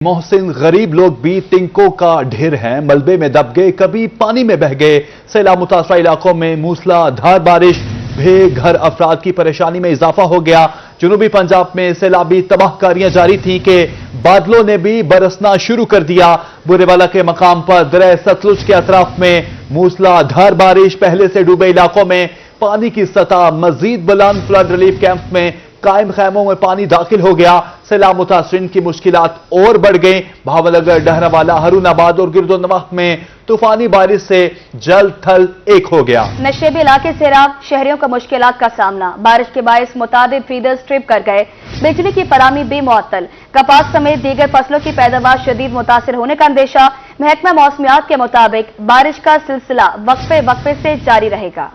محسن غریب لوگ بھی تنکوں کا ڈھیر ہیں، ملبے میں دب گئے، کبھی پانی میں بہہ گئے۔ سیلاب متاثرہ علاقوں میں موسلا دھار بارش بے گھر افراد کی پریشانی میں اضافہ ہو گیا۔ جنوبی پنجاب میں سیلابی تباہ کاریاں جاری تھیں کہ بادلوں نے بھی برسنا شروع کر دیا۔ برے والا کے مقام پر دریا ستلج کے اطراف میں موسلا دھار بارش، پہلے سے ڈوبے علاقوں میں پانی کی سطح مزید بلند، فلڈ ریلیف کیمپ میں قائم خیموں میں پانی داخل ہو گیا۔ سیلاب متاثرین کی مشکلات اور بڑھ گئیں۔ بہاول نگر، ڈہرہ ہارون آباد اور گرد و نواح میں طوفانی بارش سے جل تھل ایک ہو گیا۔ نشیبی علاقے سیراب، شہریوں کا مشکلات کا سامنا۔ بارش کے باعث متعدد فیڈرز ٹرپ کر گئے، بجلی کی فراہمی بھی معطل۔ کپاس سمیت دیگر فصلوں کی پیداوار شدید متاثر ہونے کا اندیشہ۔ محکمہ موسمیات کے مطابق بارش کا سلسلہ وقفے وقفے سے جاری رہے گا۔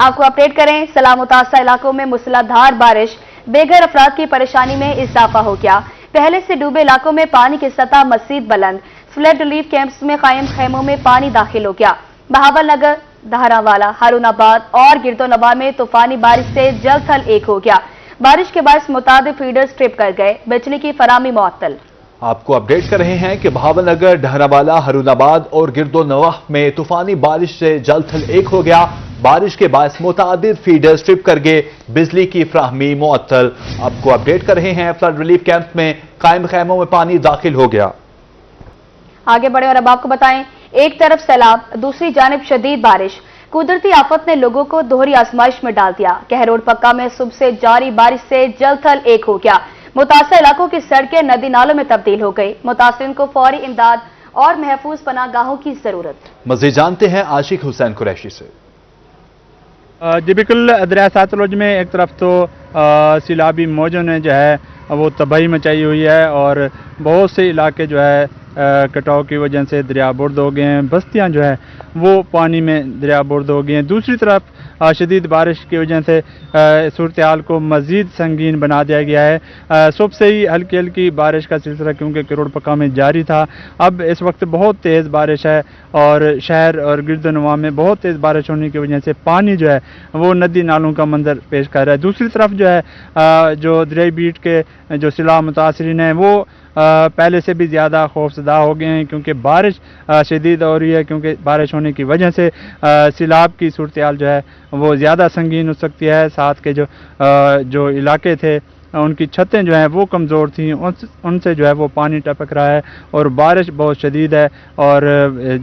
آپ کو اپڈیٹ کریں، سیلاب متاثرہ علاقوں میں موسلا دھار بارش بے گھر افراد کی پریشانی میں اضافہ ہو گیا۔ پہلے سے ڈوبے علاقوں میں پانی کی سطح مزید بلند، فلڈ ریلیف کیمپس میں قائم خیموں میں پانی داخل ہو گیا۔ بہاول نگر، دہرہ والا، ہارون آباد اور گرد و نواح میں طوفانی بارش سے جل تھل ایک ہو گیا۔ بارش کے باعث متعدد فیڈرز ٹرپ کر گئے، بجلی کی فراہمی معطل۔ آپ کو اپڈیٹ کر رہے ہیں کہ بہاول نگر، دہرہ والا، ہارون آباد اور گرد و نواح میں طوفانی بارش سے جل تھل ایک ہو گیا۔ بارش کے باعث متعدد فیڈر سٹرپ کر گئے، بجلی کی فراہمی معطل۔ آپ کو اپڈیٹ کر رہے ہیں، فلڈ ریلیف کیمپ میں قائم خیموں میں پانی داخل ہو گیا۔ آگے بڑھیں اور اب آپ کو بتائیں، ایک طرف سیلاب، دوسری جانب شدید بارش۔ قدرتی آفت نے لوگوں کو دوہری آزمائش میں ڈال دیا۔ کہہ روڈ پکا میں صبح سے جاری بارش سے جل تھل ایک ہو گیا۔ متاثرہ علاقوں کی سڑکیں ندی نالوں میں تبدیل ہو گئی۔ متاثرین کو فوری امداد اور محفوظ پناہ گاہوں کی ضرورت۔ مزید جانتے ہیں عاشق حسین قریشی سے۔ جی بالکل، دریا ستلج میں ایک طرف تو سیلابی موجوں نے جو ہے وہ تباہی مچائی ہوئی ہے اور بہت سے علاقے جو ہے کٹاؤ کی وجہ سے دریا برد ہو گئے ہیں، بستیاں جو ہے وہ پانی میں دریا برد ہو گئی ہیں۔ دوسری طرف شدید بارش کی وجہ سے صورتحال کو مزید سنگین بنا دیا گیا ہے۔ صبح سے ہی ہلکی ہلکی بارش کا سلسلہ کیونکہ کروڑ پکا میں جاری تھا، اب اس وقت بہت تیز بارش ہے اور شہر اور گرد و نواح میں بہت تیز بارش ہونے کی وجہ سے پانی جو ہے وہ ندی نالوں کا منظر پیش کر رہا ہے۔ دوسری طرف جو ہے جو دریائی بیٹ کے جو سیلاب متاثرین ہیں وہ پہلے سے بھی زیادہ خوفزدہ ہو گئے ہیں کیونکہ بارش شدید ہو رہی ہے، کیونکہ بارش ہونے کی وجہ سے سیلاب کی صورتحال جو ہے وہ زیادہ سنگین ہو سکتی ہے۔ ساتھ کے جو علاقے تھے ان کی چھتیں جو ہیں وہ کمزور تھیں، ان سے جو ہے وہ پانی ٹپک رہا ہے اور بارش بہت شدید ہے اور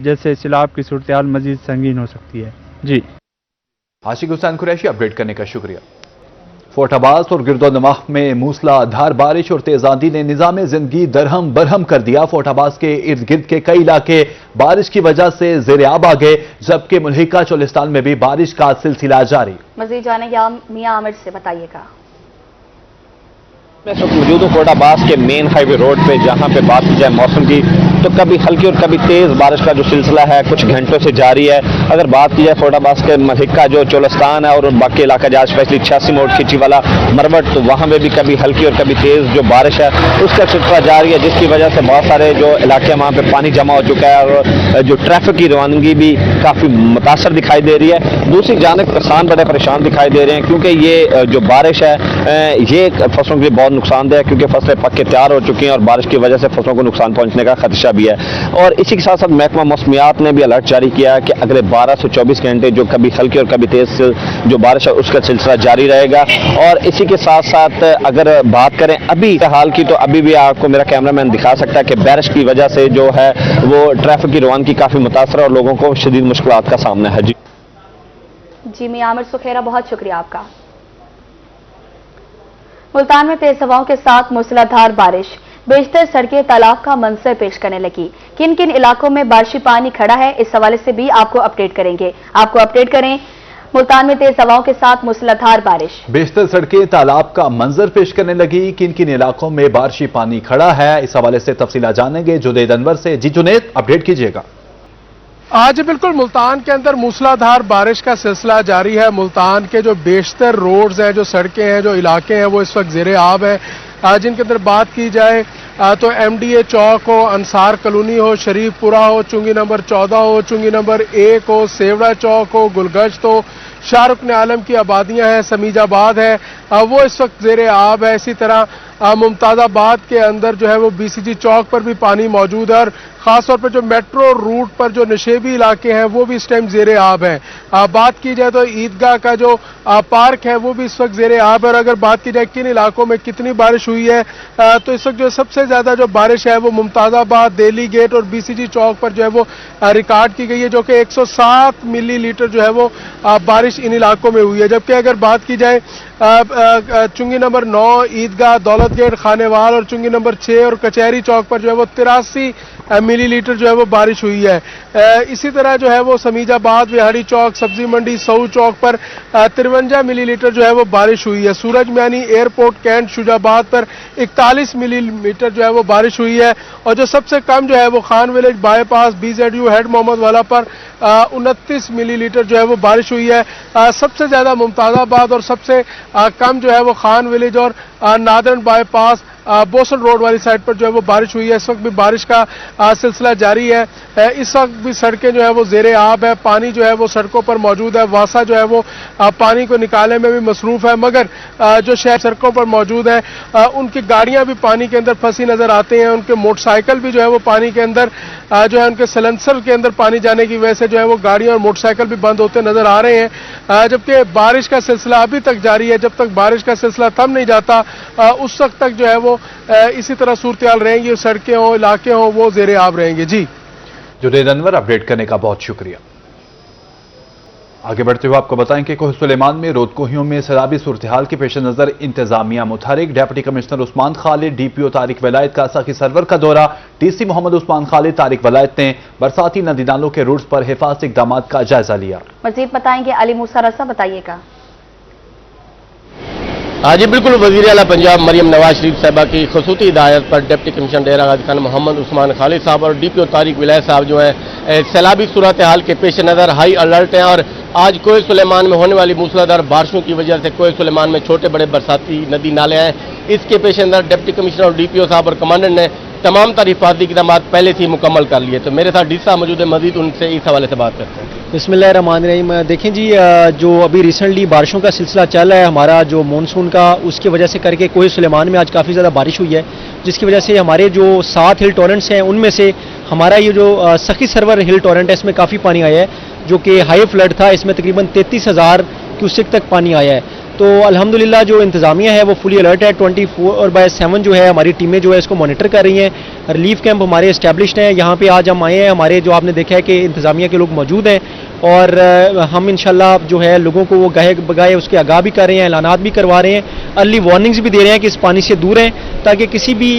جیسے سیلاب کی صورتحال مزید سنگین ہو سکتی ہے۔ جی عاشق حسین قریشی، اپڈیٹ کرنے کا شکریہ۔ فورٹ عباس اور گرد و نواح میں موسلا دھار بارش اور تیز آندھی نے نظام زندگی درہم برہم کر دیا۔ فورٹ عباس کے ارد گرد کے کئی علاقے بارش کی وجہ سے زیر آب آ گئے، جبکہ ملحقہ چولستان میں بھی بارش کا سلسلہ جاری۔ مزید جانیں گے میاں عامر سے، بتائیے گا۔ میں موجود ہوں فورٹ عباس کے مین ہائی وے روڈ پہ، جہاں پہ بات کی جائے موسم کی تو کبھی ہلکی اور کبھی تیز بارش کا جو سلسلہ ہے کچھ گھنٹوں سے جاری ہے۔ اگر بات کی جائے فورٹ عباس کے ملحقہ جو چولستان ہے اور باقی علاقہ جہاں اسپیشلی 86 موڑ کھچی والا مروٹ، تو وہاں میں بھی کبھی ہلکی اور کبھی تیز جو بارش ہے اس کا سلسلہ جاری ہے، جس کی وجہ سے بہت سارے جو علاقے وہاں پہ پانی جمع ہو چکا ہے اور جو ٹریفک کی روانگی بھی کافی متاثر دکھائی دے رہی ہے۔ دوسری جانب کسان بڑے پریشان دکھائی دے رہے ہیں کیونکہ یہ جو بارش ہے یہ فصلوں کے لیے بہت نقصان دہ ہے، کیونکہ فصلیں پک کے تیار ہو چکی ہیں اور بارش کی وجہ سے فصلوں کو نقصان پہنچنے کا خدشہ بھی ہے۔ اور اسی کے ساتھ ساتھ محکمہ موسمیات نے بھی الرٹ جاری کیا ہے کہ اگلے 12 سے 24 گھنٹے جو کبھی ہلکی اور کبھی تیز جو بارش ہے اس کا سلسلہ جاری رہے گا۔ اور اسی کے ساتھ ساتھ اگر بات کریں ابھی حال کی تو ابھی بھی آپ کو میرا کیمرہ مین دکھا سکتا ہے کہ بارش کی وجہ سے جو ہے وہ ٹریفک کی روانگی کافی متاثر ہے اور لوگوں کو شدید مشکلات کا سامنا ہے۔ جی میاں عامر سخیرہ، بہت شکریہ آپ کا۔ ملتان میں تیز ہواؤں کے ساتھ موسلا دھار بارش، بیشتر سڑکیں تالاب کا منظر پیش کرنے لگی۔ کن کن علاقوں میں بارشی پانی کھڑا ہے، اس حوالے سے بھی آپ کو اپڈیٹ کریں گے۔ آپ کو اپڈیٹ کریں، ملتان میں تیز ہواؤں کے ساتھ موسلا دھار بارش، بیشتر سڑکیں تالاب کا منظر پیش کرنے لگی۔ کن کن علاقوں میں بارشی پانی کھڑا ہے، اس حوالے سے تفصیلات جانیں گے جنید انور سے۔ جی جنید، اپڈیٹ کیجیے گا۔ آج بالکل ملتان کے اندر موسلا دھار بارش کا سلسلہ جاری ہے۔ ملتان کے جو بیشتر روڈز ہیں، جو سڑکیں ہیں، جو علاقے ہیں وہ اس وقت زیر آب ہیں۔ جن کے اندر بات کی جائے تو ایم ڈی اے چوک ہو، انصار کالونی ہو، شریف پورہ ہو، چنگی نمبر 14 ہو، چنگی نمبر 1 ہو، سیوڑا چوک ہو، گلگشت ہو، शाहरुख आलम की आबादियां हैं, समीजाबाद है, वो इस वक्त ज़ेरे आब है। इसी तरह मुमताज़ाबाद के अंदर जो है वो BCG चौक पर भी पानी मौजूद है और ख़ासतौर पर जो मेट्रो रूट पर जो नशेबी इलाके हैं वो भी इस टाइम ज़ेरे आब हैं। बात की जाए तो ईदगाह का जो पार्क है वो भी इस वक्त ज़ेरे आब है। और अगर बात की जाए किन इलाकों में कितनी बारिश हुई है तो इस वक्त जो सबसे ज़्यादा जो बारिश है वो मुमताज़ाबाद, देली गेट और BCG चौक पर जो है वो रिकॉर्ड की गई है, जो कि 107 मिलीलीटर जो है वो बारिश इन इलाकों में हुई है। जबकि अगर बात की जाए चुंगी नंबर 9, ईदगाह, दौलत गेट, खानेवाल और चुंगी नंबर 6 और कचहरी चौक पर जो है वो 83 मिलीलीटर जो है वो बारिश हुई है। इसी तरह जो है वो समीजाबाद, विहाड़ी चौक, सब्जी मंडी, सऊ चौक पर 53 मिलीलीटर जो है वो बारिश हुई है। सूरज म्यानी एयरपोर्ट कैंट शुजाबाद पर 41 मिलीमीटर जो है वो बारिश हुई है। और जो सबसे कम जो है वो Khan village bypass BZU Head Muhammad Wala पर 29 मिलीलीटर जो है वो बारिश हुई है। सबसे ज्यादा मुमताज़ाबाद और सबसे कम जो है वो खान विलेज और नादरन बाईपास बोसन रोड वाली साइड पर जो है वो बारिश हुई है। इस वक्त भी बारिश का सिलसिला जारी है। इस वक्त भी सड़कें जो है वो ज़ेरे आब है, पानी जो है वो सड़कों पर मौजूद है। वासा जो है वो पानी को निकालने में भी मसरूफ है, मगर जो शहर सड़कों पर मौजूद है उनकी गाड़ियां भी पानी के अंदर फंसी नजर आते हैं। उनके मोटरसाइकिल भी जो है वो पानी के अंदर जो है उनके सलेंसर के अंदर पानी जाने की वजह से जो है वो गाड़ियां और मोटरसाइकिल भी बंद होते नजर आ रहे हैं। जबकि बारिश का सिलसिला अभी तक जारी है। जब तक बारिश का सिलसिला थम नहीं जाता उस वक्त तक जो है वो इसी तरह सूरत हाल रहेंगी। सड़कें हों, इलाके हों, वो ज़ेरे आब रहेंगे। जी जुनैद अनवर, अपडेट करने का बहुत शुक्रिया। आगे बढ़ते हुए आपको बताएं कि कोह सुलेमान में रोदकोहियों में सैलाबी सूरत हाल के पेश नजर इंतजामिया मुतहरिक। Deputy commissioner Usman Khalid, DPO Tariq Wilayat का सखी सरवर का दौरा। DC मोहम्मद उस्मान खालिद, तारिक वलायत ने बरसाती नदी नालों के रूट्स पर हिफाजती इक़दामात का जायजा लिया। मजीद बताएंगे अली मूसा रसा, बताइएगा। जी बिल्कुल, वज़ीर आला पंजाब मरियम नवाज शरीफ साहबा की खसूसी हिदायत पर डिप्टी कमिश्नर डेरा गाजी खान मोहम्मद उस्मान खालिद साहब और DPO तारिक वलायत साहब जो है सैलाबी सूरत हाल के पेश नज़र हाई अलर्ट हैं। और आज कोह सुलेमान में होने वाली मूसलाधार बारिशों की वजह से कोह सुलेमान में छोटे बड़े बरसाती नदी नाले हैं। इसके पेश नज़र डिप्टी कमिश्नर और DPO साहब और कमांडेंट ने तमाम तरह हिफाजती इक़दामात पहले से ही मुकम्मल कर लिए। तो मेरे साथ DC साहब मौजूद है, मजीद उनसे इस हवाले से बात करते हैं। बिस्मिल्लाहिर्रहमानिर्रहीम। देखें जी, जो अभी रिसेंटली बारिशों का सिलसिला चल रहा है हमारा जो मानसून का, उसकी वजह से करके कोह सुलेमान में आज काफ़ी ज़्यादा बारिश हुई है, जिसकी वजह से हमारे जो 7 हिल टॉरेंट्स हैं उनमें से हमारा ये जो सखी सरवर हिल टॉरेंट है इसमें काफ़ी पानी आया है, जो कि हाई फ्लड था। इसमें तकरीबन 33,000 क्यूसेक तक पानी आया है। तो अल्हम्दुलिल्लाह जो इंतज़ामिया है वो फुली अलर्ट है। 24/7 जो है हमारी टीमें जो है इसको मॉनिटर कर रही हैं। रिलीफ कैंप हमारे इस्टेब्लिश्ड हैं। यहाँ पे आज हम आए हैं, हमारे जो आपने देखा है कि इंतज़ामिया के लोग मौजूद हैं और हम इंशाल्लाह जो है लोगों को वो गाहे बगाए उसके आगाह भी कर रहे हैं, ऐलानात भी करवा रहे हैं, अर्ली वार्निंग्स भी दे रहे हैं कि इस पानी से दूर रहें ताकि किसी भी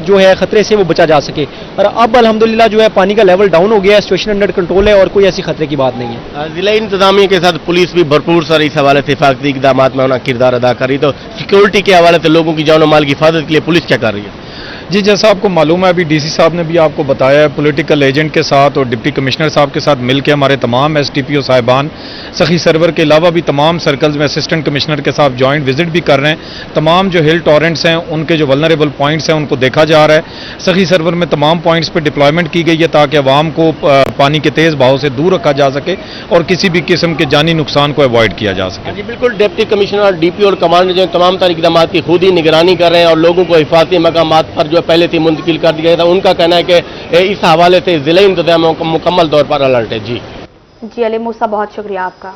जो है खतरे से वो बचा जा सके। और अब अल्हम्दुलिल्लाह जो है पानी का लेवल डाउन हो गया है, सिचुएशन अंडर कंट्रोल है और कोई ऐसी खतरे की बात नहीं है। जिला इंतजामिया के साथ पुलिस भी भरपूर सर इस हवाले से हिफाजती इक़दामात में अपना किरदार अदा कर रही। तो सिक्योरिटी के हवाले से लोगों की जान और माल की हिफाजत के लिए पुलिस क्या कर रही है? जी, जैसा आपको मालूम है अभी DC साहब ने भी आपको बताया है, पॉलिटिकल एजेंट के साथ और डिप्टी कमिश्नर साहब के साथ मिलकर हमारे तमाम SDPO साहिबान सखी सरवर के अलावा भी तमाम सर्कल्स में असिस्टेंट कमिश्नर के साथ जॉइंट विजिट भी कर रहे हैं। तमाम जो हिल टॉरेंट्स हैं उनके जो वल्नरेबल पॉइंट्स हैं उनको देखा जा रहा है। सखी सरवर में तमाम पॉइंट्स पर डिप्लॉयमेंट की गई है ताकि अवाम को पानी के तेज़ बहाव से दूर रखा जा सके और किसी भी किस्म के जानी नुकसान को अवॉइड किया जा सके। जी बिल्कुल, डिप्टी कमिश्नर और DPO और कमांडर जो तमाम तरह इक़दामात की खुद ही निगरानी कर रहे हैं और लोगों को हिफाजती मकामात पर जो पहले से मुंतकिल कर दिया गया था। उनका कहना है कि इस हवाले से जिला इंतजाम मुकम्मल तौर पर अलर्ट है। जी अली मूसा, बहुत शुक्रिया आपका।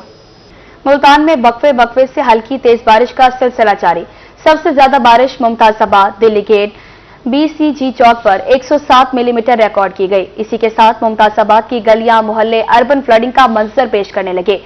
मुल्तान में वक्फे से हल्की तेज बारिश का सिलसिला जारी। सबसे ज्यादा बारिश मुमताज़ाबाद, दिल्ली गेट, BCG चौक पर 107 मिलीमीटर रिकॉर्ड की गई। इसी के साथ मुमताज़ाबाद की गलियां मोहल्ले अर्बन फ्लडिंग का मंजर पेश करने लगे।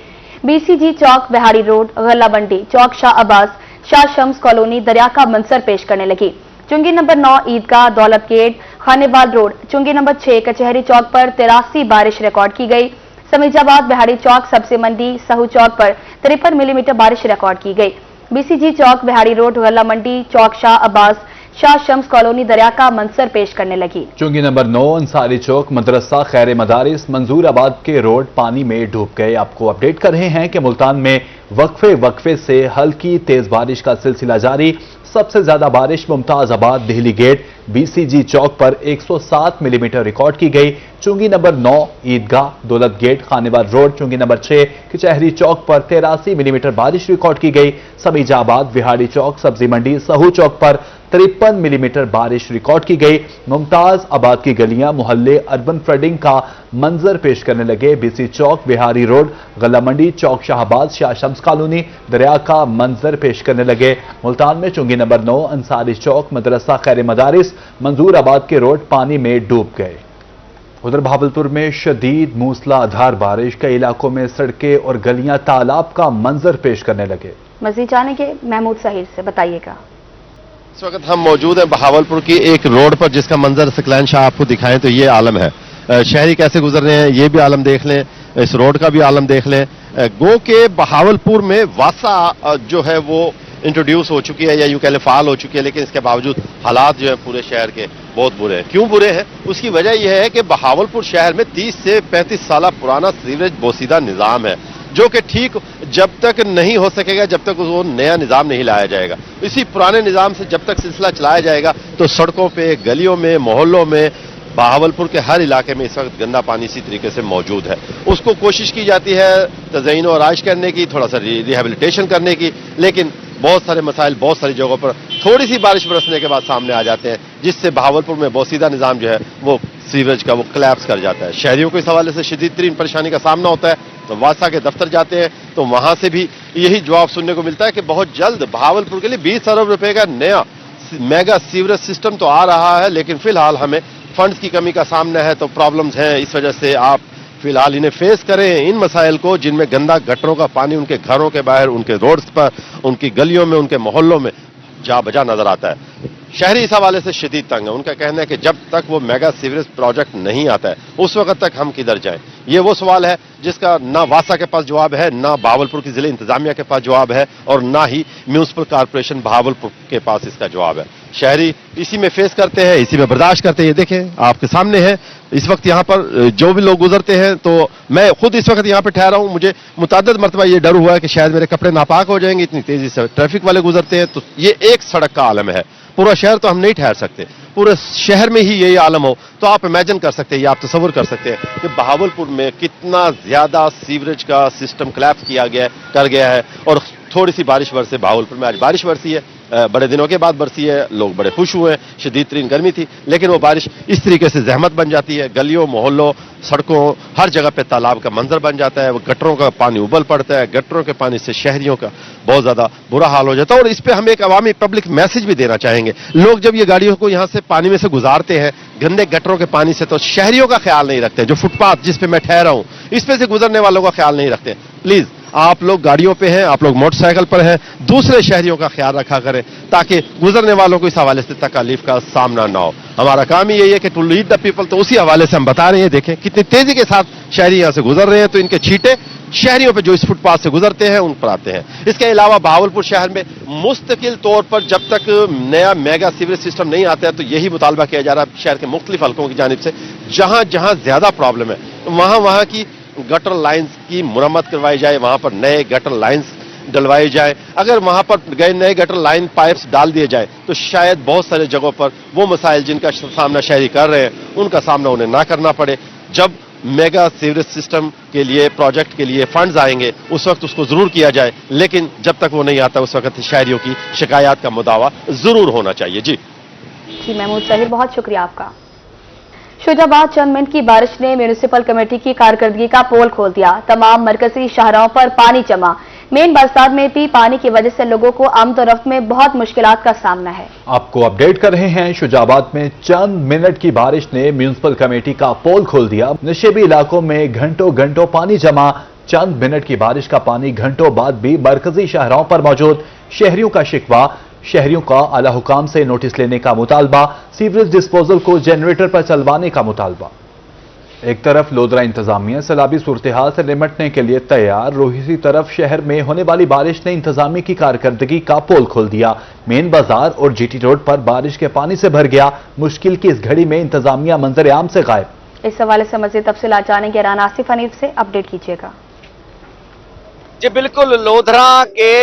BCG चौक, बिहारी रोड, गल्ला मंडी चौक, शाह अब्बास, शाह शम्स कॉलोनी दरिया का मंजर पेश करने लगी। चुंगी नंबर 9 ईदगाह, दौलत गेट, खानेवाल रोड, चुंगी नंबर 6 कचहरी चौक पर 83 बारिश रिकॉर्ड की गई। समीजाबाद, बिहारी चौक, सब्जी मंडी, सहू चौक पर 53 मिलीमीटर बारिश रिकॉर्ड की गई। BCG चौक, बिहारी रोड, गल्ला मंडी चौक, शाह अब्बास, शाह शम्स कॉलोनी दरिया का मंजर पेश करने लगी। चुंगी नंबर 9 अंसारी चौक मदरसा खैर मदारिस मंजूराबाद के रोड पानी में डूब गए। आपको अपडेट कर रहे हैं कि मुल्तान में वक्फे से हल्की तेज बारिश का सिलसिला जारी। सबसे ज्यादा बारिश मुमताजाबाद दिल्ली गेट बीसीजी चौक पर 107 मिलीमीटर रिकॉर्ड की गई। चुंगी नंबर 9 ईदगाह दौलत गेट खानेवाल रोड चुंगी नंबर 6 कचहरी चौक पर 83 मिलीमीटर बारिश रिकॉर्ड की गई। समीजाबाद विहाड़ी चौक सब्जी मंडी सहू चौक पर 53 मिलीमीटर बारिश रिकॉर्ड की गई। मुमताज आबाद की गलियां मोहल्ले अर्बन फ्लडिंग का मंजर पेश करने लगे। बीसी चौक बिहारी रोड गला मंडी चौक शाहबाद शाह शम्स कॉलोनी दरिया का मंजर पेश करने लगे। मुल्तान में चुंगी नंबर 9 अंसारी चौक मदरसा खैर मदारिस मंजूराबाद के रोड पानी में डूब गए। उधर भावलपुर में शदीद मूसलाधार बारिश कई इलाकों में सड़कें और गलियां तालाब का मंजर पेश करने लगे। मजीद जानेंगे महमूद साहिर से, बताइएगा। इस वक्त हम मौजूद हैं बहावलपुर की एक रोड पर जिसका मंजर सकलैन शाह आपको दिखाएं तो ये आलम है। शहरी कैसे गुजर रहे हैं ये भी आलम देख लें, इस रोड का भी आलम देख लें। गो के बहावलपुर में वासा जो है वो इंट्रोड्यूस हो चुकी है या यूं कह लें फाल हो चुकी है, लेकिन इसके बावजूद हालात जो है पूरे शहर के बहुत बुरे हैं। क्यों बुरे हैं? उसकी वजह यह है कि बहावलपुर शहर में 30 से 35 साल पुराना सीवरेज बोसीदा निजाम है जो कि ठीक जब तक नहीं हो सकेगा जब तक वो नया निजाम नहीं लाया जाएगा। इसी पुराने निजाम से जब तक सिलसिला चलाया जाएगा तो सड़कों पे गलियों में मोहल्लों में बहावलपुर के हर इलाके में इस वक्त गंदा पानी इसी तरीके से मौजूद है। उसको कोशिश की जाती है तज़यीन और आइश करने की, थोड़ा सा रिहेबिलिटेशन करने की, लेकिन बहुत सारे मसाइल बहुत सारी जगहों पर थोड़ी सी बारिश बरसने के बाद सामने आ जाते हैं जिससे बहावलपुर में बोसीदा निजाम जो है वो सीवरेज का वो कोलैप्स कर जाता है। शहरियों को इस हवाले से शदीद तरीन परेशानी का सामना होता है। तो वासा के दफ्तर जाते हैं तो वहां से भी यही जवाब सुनने को मिलता है कि बहुत जल्द बहावलपुर के लिए 20 अरब रुपए का नया मेगा सीवरेज सिस्टम तो आ रहा है, लेकिन फिलहाल हमें फंड्स की कमी का सामना है, तो प्रॉब्लम्स हैं। इस वजह से आप फिलहाल इन्हें फेस करें इन मसाइल को जिनमें गंदा गटरों का पानी उनके घरों के बाहर, उनके रोड्स पर, उनकी गलियों में, उनके मोहल्लों में जा बजा नजर आता है। शहरी इस हवाले से शदीद तंग है। उनका कहना है कि जब तक वो मेगा सीवरेज प्रोजेक्ट नहीं आता है उस वक्त तक हम किधर जाएं। ये वो सवाल है जिसका ना वासा के पास जवाब है, ना बहावलपुर की जिले इंतजामिया के पास जवाब है और ना ही म्यूनिसिपल कॉर्पोरेशन बहावलपुर के पास इसका जवाब है। शहरी इसी में फेस करते हैं, इसी में बर्दाश्त करते हैं। ये देखें आपके सामने है इस वक्त यहाँ पर जो भी लोग गुजरते हैं, तो मैं खुद इस वक्त यहाँ पे ठहरा हूँ। मुझे मुतअद्दिद मरतबा ये डर हुआ है कि शायद मेरे कपड़े नापाक हो जाएंगे, इतनी तेजी से ट्रैफिक वाले गुजरते हैं। तो ये एक सड़क का आलम है, पूरा शहर तो हम नहीं ठहर सकते। पूरे शहर में ही यही आलम हो तो आप इमेजिन कर सकते हैं या आप तस्वुर कर सकते हैं कि बहावलपुर में कितना ज्यादा सीवरेज का सिस्टम कोलैप्स कर गया है। और थोड़ी सी बारिश बरसे, बहावलपुर में आज बारिश बरसी है, बड़े दिनों के बाद बरसी है, लोग बड़े खुश हुए हैं। शदीद तरीन गर्मी थी लेकिन वो बारिश इस तरीके से जहमत बन जाती है, गलियों मोहल्लों सड़कों हर जगह पे तालाब का मंजर बन जाता है। वो गटरों का पानी उबल पड़ता है, गटरों के पानी से शहरियों का बहुत ज्यादा बुरा हाल हो जाता है। और इस पे हम एक अवामी पब्लिक मैसेज भी देना चाहेंगे। लोग जब ये गाड़ियों को यहाँ से पानी में से गुजारते हैं गंदे गटरों के पानी से, तो शहरियों का ख्याल नहीं रखते। जो फुटपाथ जिस पे मैं ठहरा हूं इस पे से गुजरने वालों का ख्याल नहीं रखते। प्लीज आप लोग गाड़ियों पे हैं, आप लोग मोटरसाइकिल पर हैं, दूसरे शहरियों का ख्याल रखा करें ताकि गुजरने वालों को इस हवाले से तकलीफ का सामना ना हो। हमारा काम ही यही है कि टू लीड द पीपल, तो उसी हवाले से हम बता रहे हैं। देखें कितनी तेजी के साथ शहरी यहां से गुजर रहे हैं, तो इनके छींटे शहरियों पे जो इस फुटपाथ से गुजरते हैं उन पर आते हैं। इसके अलावा बहावलपुर शहर में मुस्तकिल तौर पर जब तक नया मेगा सीवरेज सिस्टम नहीं आता है तो यही मुतालबा किया जा रहा है शहर के मुख्तलिफ हल्कों की जानिब से। जहां जहां ज्यादा प्रॉब्लम है वहां की गटर लाइंस की मुरम्मत करवाई जाए, वहां पर नए गटर लाइंस डलवाए जाए। अगर वहां पर गए नए गटर लाइन पाइप्स डाल दिए जाए तो शायद बहुत सारे जगहों पर वो मसाइल जिनका सामना शहरी कर रहे हैं उनका सामना उन्हें ना करना पड़े। जब मेगा सीवरेज सिस्टम के लिए प्रोजेक्ट के लिए फंड्स आएंगे उस वक्त उसको जरूर किया जाए, लेकिन जब तक वो नहीं आता उस वक्त शहरियों की शिकायत का मुदावा जरूर होना चाहिए। जी महमूद साहिर, बहुत शुक्रिया आपका। शुजाबाद चंद मिनट की बारिश ने म्यूनिसिपल कमेटी की कारकर्दगी का पोल खोल दिया। तमाम मरकजी शाहराहों पर पानी जमा, मेन बाजार में भी पानी की वजह से लोगों को आमदोरफ्त में बहुत मुश्किलात का सामना है। आपको अपडेट कर रहे हैं। शुजाबाद में चंद मिनट की बारिश ने म्यूनिसिपल कमेटी का पोल खोल दिया। नशेबी इलाकों में घंटों घंटों पानी जमा, चंद मिनट की बारिश का पानी घंटों बाद भी मरकजी शाहराहों पर मौजूद। शहरियों का शिकवा, शहरियों का आला हुकाम से नोटिस लेने का मुतालबा, सीवरेज डिस्पोजल को जनरेटर पर चलवाने का मुतालबा। ایک طرف لودھرا انتظامیہ سیلابی صورتحال سے نمٹنے کے لیے تیار، دوسری طرف شہر میں ہونے والی بارش نے انتظامیہ کی کارکردگی کا پول کھول دیا۔ مین بازار اور جی ٹی روڈ پر بارش کے پانی سے بھر گیا۔ مشکل کی اس گھڑی میں انتظامیہ منظر عام سے غائب۔ اس حوالے سے مزید تفصیلات جانیں گے رانا آصف حنیف سے، اپڈیٹ کیجیے گا۔ جی بالکل، لودھرا کے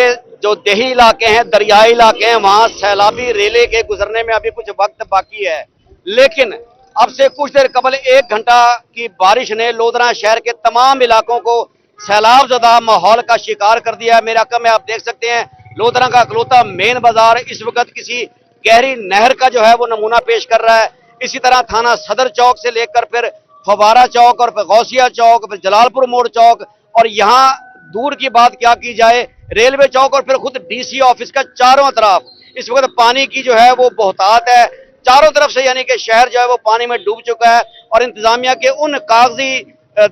جو دیہی علاقے ہیں، دریائی علاقے ہیں، وہاں سیلابی ریلے کے گزرنے میں ابھی کچھ وقت باقی ہے، لیکن اب سے کچھ دیر قبل 1 گھنٹہ کی بارش نے لودھرا شہر کے تمام علاقوں کو سیلاب زدہ ماحول کا شکار کر دیا ہے۔ میرے علاقے میں آپ دیکھ سکتے ہیں لودھرا کا اکلوتا مین بازار اس وقت کسی گہری نہر کا جو ہے وہ نمونہ پیش کر رہا ہے۔ اسی طرح تھانہ صدر چوک سے لے کر پھر فوارہ چوک اور پھر غوثیہ چوک، پھر جلال پور موڑ چوک، اور یہاں دور کی بات کیا کی جائے ریلوے چوک اور پھر خود ڈی سی آفس کا چاروں طرف اس وقت پانی کی جو ہے وہ بہتات ہے چاروں طرف سے، یعنی کہ شہر جو ہے وہ پانی میں ڈوب چکا ہے، اور انتظامیہ کے ان کاغذی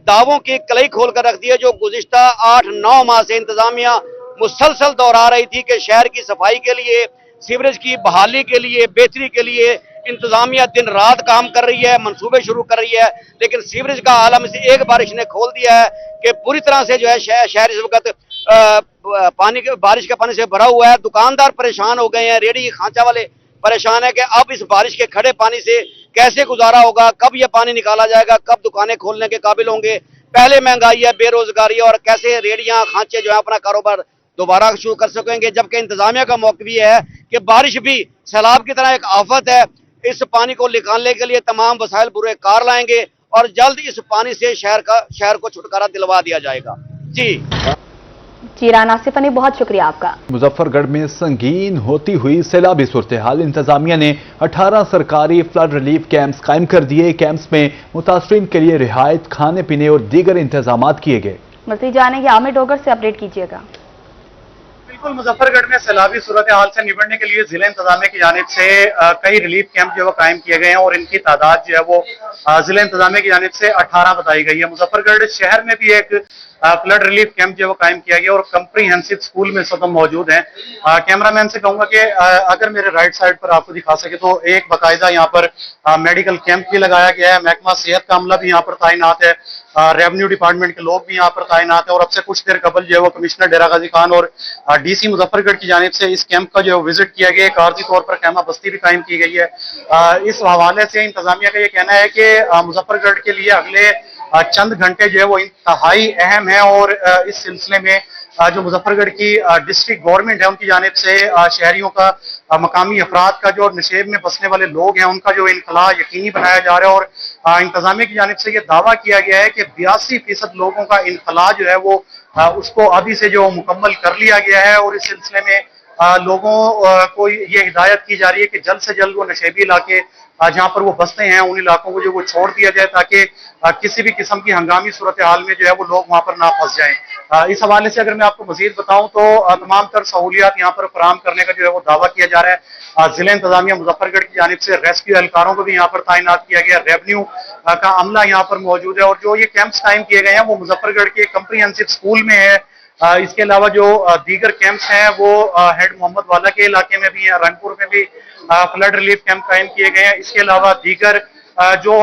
دعووں کی کلئی کھول کر رکھ دی ہے جو گزشتہ 8-9 ماہ سے انتظامیہ مسلسل دہرا رہی تھی کہ شہر کی صفائی کے لیے، سیوریج کی بحالی کے لیے، بہتری کے لیے انتظامیہ دن رات کام کر رہی ہے، منصوبے شروع کر رہی ہے، لیکن سیوریج کا عالم اسے ایک بارش نے کھول دیا ہے کہ پوری طرح سے جو ہے شہر اس وقت بارش کے پانی سے بھرا ہوا ہے۔ دکاندار پریشان ہو گئے ہیں، ریڑھی کھانچا والے پریشان ہے کہ اب اس بارش کے کھڑے پانی سے کیسے گزارا ہوگا، کب یہ پانی نکالا جائے گا، کب دکانیں کھولنے کے قابل ہوں گے، پہلے مہنگائی ہے، بے روزگاری ہے، اور کیسے ریڑیاں کھانچے جو ہے اپنا کاروبار دوبارہ شروع کر سکیں گے، جبکہ انتظامیہ کا موقف یہ ہے کہ بارش بھی سیلاب کی طرح ایک آفت ہے، اس پانی کو نکالنے کے لیے تمام وسائل پورے کار لائیں گے اور جلد اس پانی سے شہر کو چھٹکارا دلوا دیا جائے گا۔ جی رانا آصف حنیف، بہت شکریہ آپ کا۔ مظفر گڑھ میں سنگین ہوتی ہوئی سیلابی صورتحال، انتظامیہ نے 18 سرکاری فلڈ ریلیف کیمپس قائم کر دیے۔ کیمپس میں متاثرین کے لیے رہائش، کھانے پینے اور دیگر انتظامات کیے گئے۔ مزید جانیں گے عامر ڈوگر سے، اپڈیٹ کیجیے گا۔ بالکل، مظفر گڑھ میں سیلابی صورتحال سے نمٹنے کے لیے ضلع انتظامیہ کی جانب سے کئی ریلیف کیمپ جو ہے قائم کیے گئے ہیں، اور ان کی تعداد جو ہے وہ ضلع انتظامیہ کی جانب سے 18 بتائی گئی ہے۔ مظفر گڑھ شہر میں بھی ایک فلڈ ریلیف کیمپ جو ہے وہ قائم کیا گیا اور کمپریہنسو اسکول میں سب موجود ہیں۔ کیمرہ مین سے کہوں گا کہ اگر میرے رائٹ سائڈ پر آپ کو دکھا سکے تو ایک باقاعدہ یہاں پر میڈیکل کیمپ بھی لگایا گیا ہے، محکمہ صحت کا عملہ بھی یہاں پر تعینات ہے، ریونیو ڈپارٹمنٹ کے لوگ بھی یہاں پر تعینات ہیں، اور اب سے کچھ دیر قبل جو ہے وہ کمشنر ڈیرہ غازی خان اور ڈی سی مظفر گڑھ کی جانب سے اس کیمپ کا جو ہے وزٹ کیا گیا، ایک عارضی طور پر خیمہ بستی بھی قائم کی گئی ہے۔ اس حوالے سے انتظامیہ کا یہ کہنا ہے کہ مظفر گڑھ کے لیے اگلے چند گھنٹے جو ہے وہ انتہائی اہم ہیں، اور اس سلسلے میں جو مظفر گڑھ کی ڈسٹرکٹ گورنمنٹ ہے ان کی جانب سے شہریوں کا، مقامی افراد کا، جو نشیب میں بسنے والے لوگ ہیں ان کا جو انخلاء یقینی بنایا جا رہا ہے، اور انتظامیہ کی جانب سے یہ دعویٰ کیا گیا ہے کہ 82% لوگوں کا انخلاء جو ہے وہ اس کو ابھی سے جو مکمل کر لیا گیا ہے، اور اس سلسلے میں لوگوں کو یہ ہدایت کی جا رہی ہے کہ جلد سے جلد وہ نشیبی علاقے جہاں پر وہ بستے ہیں ان علاقوں کو جو وہ چھوڑ دیا جائے، تاکہ کسی بھی قسم کی ہنگامی صورتحال میں جو ہے وہ لوگ وہاں پر نہ پھنس جائیں۔ اس حوالے سے اگر میں آپ کو مزید بتاؤں تو تمام تر سہولیات یہاں پر فراہم کرنے کا جو ہے وہ دعویٰ کیا جا رہا ہے۔ ضلع انتظامیہ مظفر گڑھ کی جانب سے ریسکیو اہلکاروں کو بھی یہاں پر تعینات کیا گیا، ریونیو کا عملہ یہاں پر موجود ہے، اور جو یہ کیمپس قائم کیے گئے ہیں وہ مظفر گڑھ کے کمپریہنسو اسکول میں ہے۔ اس کے علاوہ جو دیگر کیمپس ہیں وہ ہیڈ محمد والا کے علاقے میں بھی ہیں، رنگپور میں بھی فلڈ ریلیف کیمپ قائم کیے گئے ہیں۔ اس کے علاوہ دیگر جو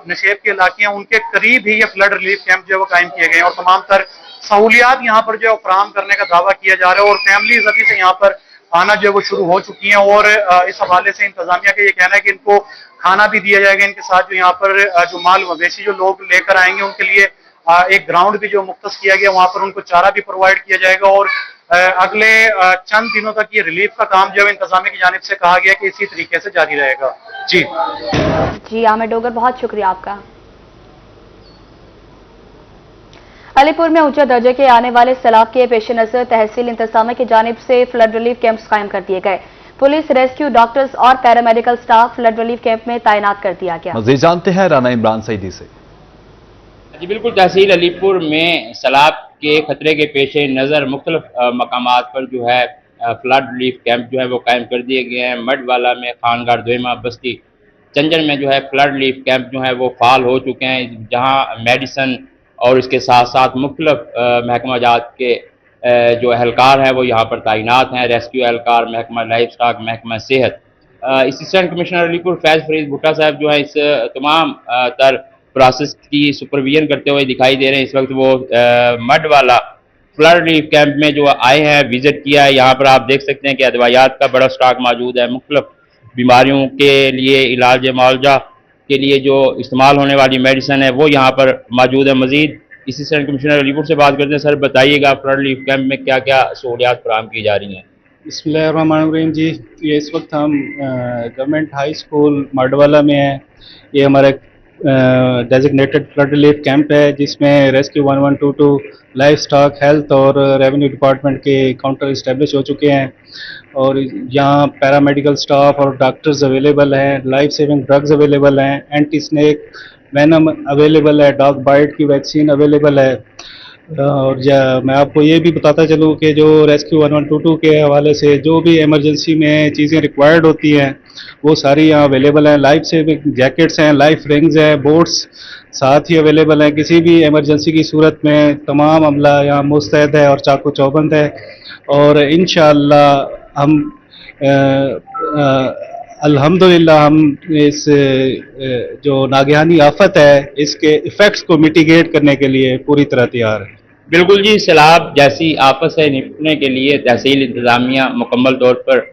نشیب کے علاقے ہیں ان کے قریب ہی یہ فلڈ ریلیف کیمپ جو ہے وہ قائم کیے گئے ہیں، اور تمام تر سہولیات یہاں پر جو ہے فراہم کرنے کا دعویٰ کیا جا رہا ہے، اور فیملیز ابھی سے یہاں پر آنا جو ہے وہ شروع ہو چکی ہیں، اور اس حوالے سے انتظامیہ کا یہ کہنا ہے کہ ان کو کھانا بھی دیا جائے گا، ان کے ساتھ جو یہاں پر جو مال مویشی جو لوگ لے کر آئیں گے ان کے لیے ایک گراؤنڈ بھی جو مختص کیا گیا، وہاں پر ان کو چارہ بھی پرووائڈ کیا جائے گا، اور اگلے چند دنوں تک یہ ریلیف کا کام جو ہے انتظامیہ کی جانب سے کہا گیا کہ اسی طریقے سے جاری رہے گا۔ جی عامر ڈوگر، بہت شکریہ آپ کا۔ علی پور میں اونچے درجے کے آنے والے سیلاب کے پیش نظر تحصیل انتظامیہ کی جانب سے فلڈ ریلیف کیمپس قائم کر دیے گئے۔ پولیس، ریسکیو، ڈاکٹرز اور paramedical staff flood relief camp میں تعینات کر دیا گیا۔ مزید جانتے ہیں رانا عمران سعیدی سے۔ جی بالکل، تحصیل علی پور میں سیلاب کے خطرے کے پیش نظر مختلف مقامات پر جو ہے فلڈ ریلیف کیمپ جو ہے وہ قائم کر دیے گئے ہیں۔ مڈ والا میں، خانگار دوئمہ بستی چنجن میں جو ہے فلڈ ریلیف کیمپ جو ہے وہ فعال ہو چکے ہیں، جہاں میڈیسن اور اس کے ساتھ ساتھ مختلف محکمہ جات کے جو اہلکار ہیں وہ یہاں پر تعینات ہیں، ریسکیو اہلکار، محکمہ لائف سٹاک، محکمہ صحت۔ اسسٹنٹ کمشنر علی پور فیض فرید بھٹا صاحب جو ہے اس تمام تر प्रोसेस की सुपरविजन करते हुए दिखाई दे रहे हैं। इस वक्त वो मड वाला फ्लड रिलीफ कैंप में जो आए हैं, विजिट किया है। यहाँ पर आप देख सकते हैं कि अदवायात का बड़ा स्टॉक मौजूद है। मुख्तलिफ बीमारियों के लिए इलाज मुआवजा के लिए जो इस्तेमाल होने वाली मेडिसिन है वो यहाँ पर मौजूद है। मजीद असिस्टेंट कमिश्नर अलीपुर से बात करते हैं। सर बताइएगा, फ्लड रिलीफ कैंप में क्या क्या सहूलियात फराहम की जा रही हैं? बिस्मिल्लाहिर्रहमानिर्रहीम जी, ये इस वक्त हम गवर्नमेंट हाई स्कूल मडवाला में हैं। ये हमारा डेजिग्नेटेड फ्लड रिलीफ कैंप है जिसमें रेस्क्यू 1122, लाइफ स्टॉक, हेल्थ और रेवेन्यू डिपार्टमेंट के काउंटर इस्टेब्लिश हो चुके हैं और यहाँ पैरामेडिकल स्टाफ और डॉक्टर्स अवेलेबल हैं, लाइफ सेविंग ड्रग्स अवेलेबल हैं, एंटी स्नेक वेनम अवेलेबल है, डॉग बाइट की वैक्सीन अवेलेबल है। और मैं आपको ये भी बताता चलूँ कि जो रेस्क्यू 1122 के हवाले से जो भी इमरजेंसी में चीज़ें रिक्वायर्ड होती हैं वो सारी यहाँ अवेलेबल हैं। लाइफ सेविंग जैकेट्स हैं, लाइफ रिंग्स हैं, बोट्स साथ ही अवेलेबल हैं। किसी भी इमरजेंसी की सूरत में तमाम अमला यहाँ मुस्तैद है और चाकू चौबंद है और इंशाअल्लाह हम अल्हम्दुलिल्लाह हम इस जो नागहानी आफत है इसके इफ़ेक्ट्स को मिटिगेट करने के लिए पूरी तरह तैयार है। बिल्कुल जी, सैलाब जैसी आफत से निपटने के लिए तहसील इंतजामिया मुकम्मल तौर पर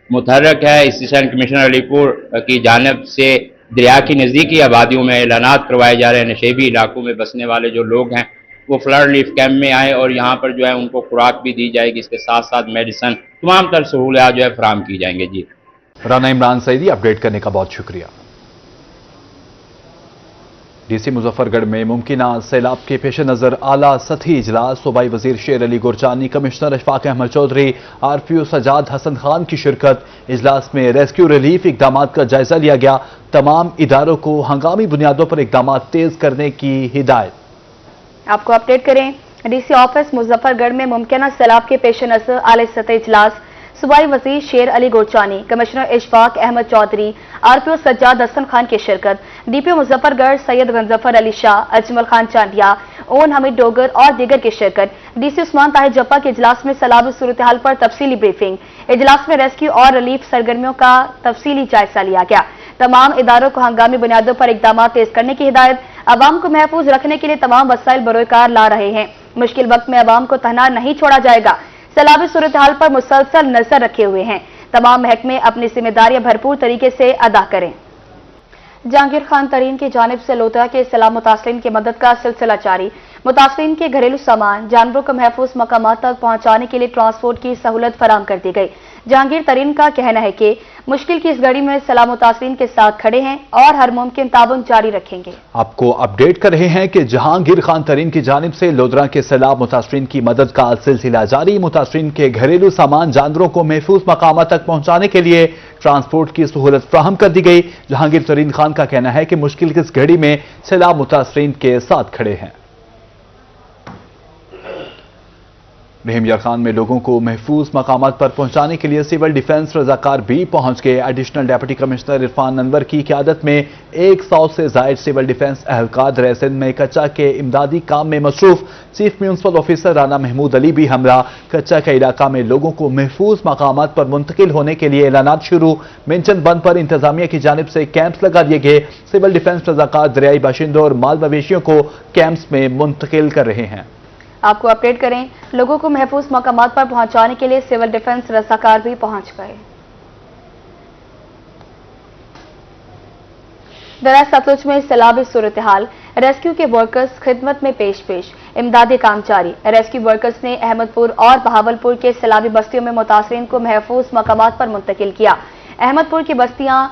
मुतहर्रक है। असिस्टेंट कमिश्नर अलीपुर की जानिब से दरिया की नज़दीकी आबादियों में ऐलानात करवाए जा रहे हैं। नशेबी इलाकों में बसने वाले जो लोग हैं वो फ्लड रिलीफ कैंप में आए और यहाँ पर जो है उनको खुराक भी दी जाएगी। इसके साथ साथ मेडिसिन, तमाम तर सहूलियात जो है फराहम की जाएंगे। जी राना इमरान सईदी, अपडेट करने का बहुत शुक्रिया। डीसी मुजफ्फरगढ़ में मुमकिना सैलाब के पेश नजर आला सतही इजलास, सूबाई वजीर शेर अली गुरजानी, कमिश्नर अशफाक अहमद चौधरी, आरपीओ सजाद हसन खान की शिरकत। इजलास में रेस्क्यू रिलीफ इकदाम का जायजा लिया गया। तमाम इदारों को हंगामी बुनियादों पर इकदाम तेज करने की हिदायत। आपको अपडेट करें, डीसी ऑफिस मुजफ्फरगढ़ में मुमकिना सैलाब के पेश नजर आले सतह इजलास, सूबाई वजीर शेर अली गुरजानी, कमिश्नर इशफाक अहमद चौधरी, आरपीओ सज्जाद हसन खान की शिरकत। डीपीओ मुजफ्फरगढ़ सैयद गंजफर अली शाह, अजमल खान चांडिया, ओन हमीद डोगर और दीगर की शिरकत। डीसी उस्मान ताहिर जप्पा के इजलास में सैलाबी सूरत हाल पर तफसीली ब्रीफिंग। इजलास में रेस्क्यू और रिलीफ सरगर्मियों का तफसीली जायजा लिया गया। तमाम इदारों को हंगामी बुनियादों पर इकदाम तेज करने की हिदायत। अवाम को महफूज रखने के लिए तमाम वसाइल बरोकार ला रहे हैं। मुश्किल वक्त में अवाम को तन्हा नहीं छोड़ा जाएगा। सैलाबी सूरत हाल पर मुसलसल नजर रखे हुए हैं। तमाम महकमे अपनी जिम्मेदारियां भरपूर तरीके से अदा करें। जहांगीर खान तरीन की जानिब से लोधरा के सैलाब मुतासरीन की मदद का सिलसिला जारी। मुतासरीन के घरेलू सामान, जानवरों को महफूज मकामात तक पहुंचाने के लिए ट्रांसपोर्ट की सहूलत फराहम कर दी गई। जहांगीर तरीन का कहना है कि मुश्किल की इस घड़ी में सैलाब मुतासरीन के साथ खड़े हैं और हर मुमकिन ताउन जारी रखेंगे। आपको अपडेट कर रहे हैं कि जहांगीर खान तरीन की जानिब से लोधरा के सैलाब मुतासरीन की मदद का सिलसिला जारी। मुतासरीन के घरेलू सामान, जानवरों को महफूज मकामात तक पहुंचाने के लिए ट्रांसपोर्ट की सहूलत फराहम कर दी गई। जहांगीर तरीन खान का कहना है कि मुश्किल की इस घड़ी में सैलाब मुतासरीन के साथ खड़े हैं। रहीम यार खान में लोगों को महफूज मकामात पर पहुंचाने के लिए सिविल डिफेंस रजाकार भी पहुंच गए। Additional deputy commissioner Irfan Anwar की क़यादत में 100 से जायद सिविल डिफेंस अहलकार दरिया सिंध में कच्चा के इमदादी काम में मसरूफ। Chief municipal officer Rana Mahmood Ali भी हमरा। कच्चा के इलाका में लोगों को महफूज मकामात पर मुंतकिल होने के लिए ऐलानात शुरू। मेंशन बंद पर इंतजामिया की जानिब से कैंप्स लगा दिए गए। सिविल डिफेंस रजाकार दरियाई बाशिंदों और माल मवेशियों को कैंप्स में मुंतकिल कर रहे हैं। आपको अपडेट करें, लोगों को महफूज मकामात पर पहुंचाने के लिए सिविल डिफेंस रजाकार भी पहुंच गए। दरिया सतलुज में सैलाबी सूरत हाल, रेस्क्यू के वर्कर्स खिदमत में पेश इमदादी काम जारी। रेस्क्यू वर्कर्स ने अहमदपुर और बहावलपुर के सैलाबी बस्तियों में मुतासरीन को महफूज मकामात पर मुंतकिल किया। अहमदपुर की बस्तियां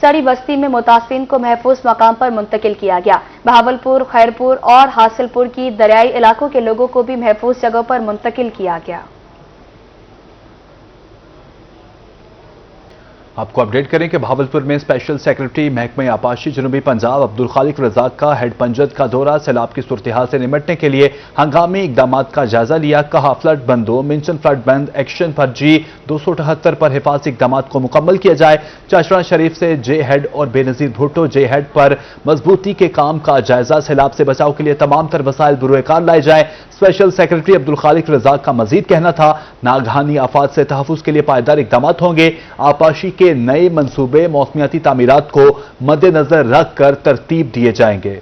सड़ी बस्ती में मुतासरीन को महफूज मकाम पर मुंतकिल किया गया। बहावलपुर, खैरपुर और हासिलपुर की दरियाई इलाकों के लोगों को भी महफूज जगहों पर मुंतकिल किया गया। आपको अपडेट करें कि बहावलपुर में स्पेशल सेक्रेटरी महकमे आपाशी जनूबी पंजाब अब्दुल खालिक रजाक का हेड पंजद का दौरा। सैलाब की सूरत हाल से निपटने के लिए हंगामी इकदाम का जायजा लिया। कहा फ्लड बंदों, मिंशन फ्लड बंद एक्शन पर जी 278 पर हिफाजती इकदाम को मुकम्मल किया जाए। चाशरा शरीफ से जे हेड और बेनजीर भुट्टो जे हेड पर मजबूती के काम का जायजा। सैलाब से बचाव के लिए तमाम तर वसाइल बुरुएकार लाए जाए। स्पेशल सेक्रेटरी अब्दुल खालिक रजाक का मजीद कहना था, नागहानी आफात से तहफ़्फ़ुज़ के लिए पायदार इकदाम होंगे। आपाशी के नए मंसूबे मौसमियाती तामीरात को मद्देनजर रख कर तरतीब दिए जाएंगे।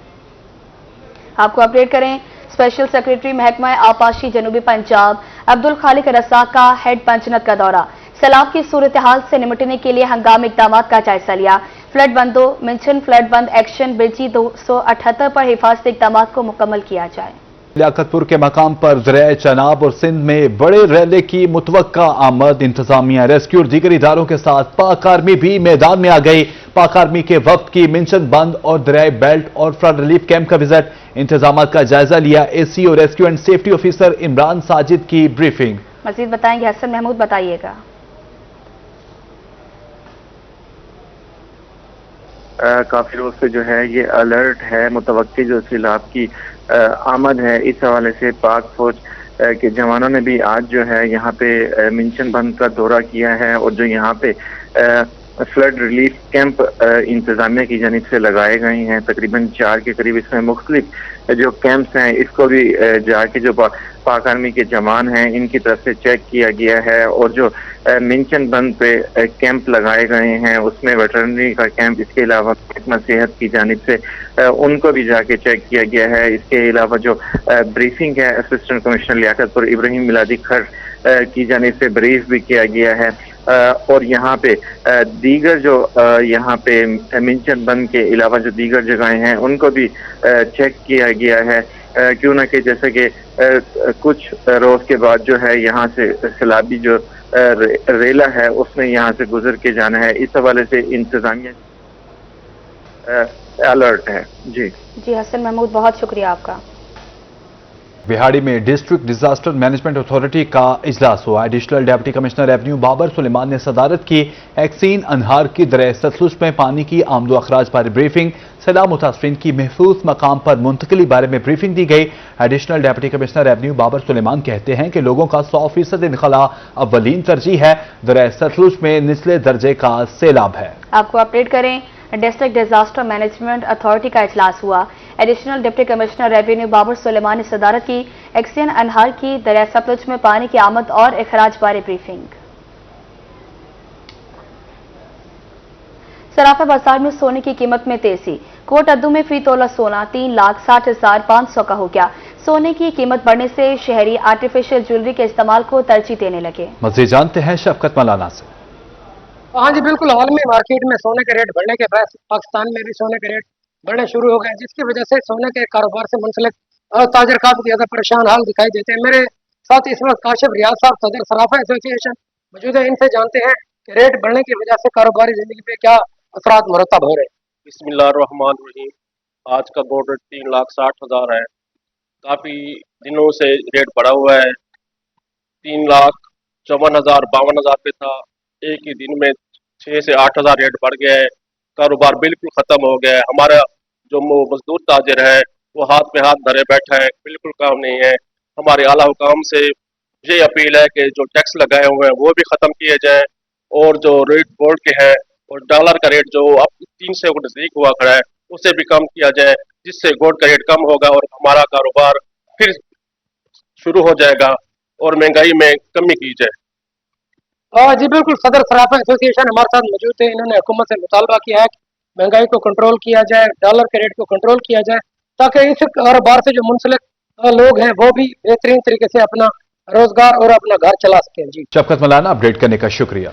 आपको अपडेट करें, स्पेशल सेक्रेटरी महकमा आपाशी जनूबी पंजाब अब्दुल खालिक रज़ाक का हेड पंचनद का दौरा, सैलाब की सूरत हाल से निपटने के लिए हंगामी इक़दामात का जायजा लिया। फ्लड बंदो मिंशन फ्लड बंद एक्शन बिल्जी 278 पर हिफाजती इक़दामात को मुकम्मल किया जाए। लियाकतपुर के मकाम पर ज़राए चनाब और सिंध में बड़े रैले की मुतवक्का आमद, इंतजामिया रेस्क्यू और दीगर इदारों के साथ पाक आर्मी भी मैदान में आ गई। पाक आर्मी के वफ्द की मिंशन बंद और दरियाई बेल्ट और फ्लड रिलीफ कैंप का विजिट, इंतजामात का जायजा लिया। एसी और rescue and safety officer Imran Sajid की ब्रीफिंग। मजीद बताएंगे हसन महमूद, बताइएगा। काफी रोज से जो है ये अलर्ट है, मुतवक्की जो सैलाब की आमद है। इस हवाले से पाक फौज के जवानों ने भी आज जो है यहाँ पे मिंशन बंद का दौरा किया है और जो यहाँ पे फ्लड रिलीफ कैंप इंतजामिया की जानिब से लगाए गए हैं, तकरीबन 4 के करीब इसमें मुख्तलिफ जो कैंप्स हैं इसको भी जाके जो पाक आर्मी के जवान हैं इनकी तरफ से चेक किया गया है और जो मिंशन बंद पे कैंप लगाए गए हैं उसमें वेटरनरी का कैंप, इसके अलावा महकमा सेहत की जानिब से उनको भी जाके चेक किया गया है। इसके अलावा जो ब्रीफिंग है असिस्टेंट कमिश्नर लियाकतपुर इब्राहिम मिलादी खर की जानिब से ब्रीफ भी किया गया है और यहाँ पे दीगर जो यहाँ पे मिंशन बंद के अलावा जो दीगर जगहें हैं उनको भी चेक किया गया है, क्यों ना कि जैसे कि कुछ रोज के बाद जो है यहाँ से सैलाबी जो रेला है उसमें यहाँ से गुजर के जाना है। इस हवाले से इंतजामिया अलर्ट है। जी हसन महमूद, बहुत शुक्रिया आपका। बिहाड़ी में डिस्ट्रिक्ट डिजास्टर मैनेजमेंट अथॉरिटी का इजलास हुआ। Additional deputy commissioner revenue Babar Suleman ने सदारत की। एक्सीन अनहार की दरिया सतलुज में पानी की आमदो अखराज बारे ब्रीफिंग, सैलाब मुतासरीन की महफूज मकाम पर मुंतकली बारे में ब्रीफिंग दी गई। Additional deputy commissioner revenue Babar Suleman कहते हैं कि लोगों का 100% इनखला अव्वलीन तरजीह है। दरिया सतलुज में निचले दर्जे का सैलाब है। आपको अपडेट करें, डिस्ट्रिक्ट डिजास्टर मैनेजमेंट अथॉरिटी का इजलास हुआ। Additional deputy commissioner revenue Babar Suleman ने सदारत की। एक्सीन अनहार की दरिया सतलुज में पानी की आमद और अखराज बारे ब्रीफिंग। सराफा बाजार में सोने की कीमत में तेजी, कोट अद्दू में फी तोला सोना 3,60,500 का हो गया। सोने की कीमत बढ़ने से शहरी आर्टिफिशियल ज्वेलरी के इस्तेमाल को तरजीह देने लगे। मज़ीद जानते हैं शफकत मौलाना से। हाँ जी बिल्कुल, आलमी मार्केट में सोने के रेट बढ़ने के बाद पाकिस्तान में भी सोने के रेट बढ़ने शुरू हो गए, जिसकी वजह से सोने के कारोबार से मुंसलिक ताजर काफी ज्यादा परेशान हाल दिखाई देते हैं। मेरे साथ इस वक्त काशिफ रियाज साहब सदर सराफा एसोसिएशन मौजूद है, इनसे जानते हैं कि रेट बढ़ने की वजह से कारोबारी जिंदगी पे क्या असरात मुरतब हो रहे हैं। बिस्मिल्लाहिर्रहमानिर्रहीम। आज का गोल्ड रेट 3,60,000 है। काफी दिनों से रेट बढ़ा हुआ है। 3,54,000 52,000 पे था, एक ही दिन में 6 से 8,000 रेट बढ़ गया है। कारोबार बिल्कुल ख़त्म हो गया है। हमारा जो मजदूर ताजर है वो हाथ में हाथ धरे बैठा है, बिल्कुल काम नहीं है। हमारे आला हुकाम से ये अपील है कि जो टैक्स लगाए हुए हैं वो भी ख़त्म किए जाए और जो रेट गोल्ड के हैं और डॉलर का रेट जो अब 300 को नज़दीक हुआ खड़ा है उसे भी कम किया जाए, जिससे गोल्ड का रेट कम होगा और हमारा कारोबार फिर शुरू हो जाएगा और महंगाई में कमी की जाए। जी बिल्कुल, सदर सराफा एसोसिएशन हमारे साथ मौजूद है। इन्होंने हुकूमत से मुतालबा किया है कि महंगाई को कंट्रोल किया जाए, डॉलर के रेट को कंट्रोल किया जाए, ताकि इस कारोबार से जो मुंसलिक लोग हैं वो भी बेहतरीन तरीके से अपना रोजगार और अपना घर चला सकें। जी शफकत मौलाना, अपडेट करने का शुक्रिया।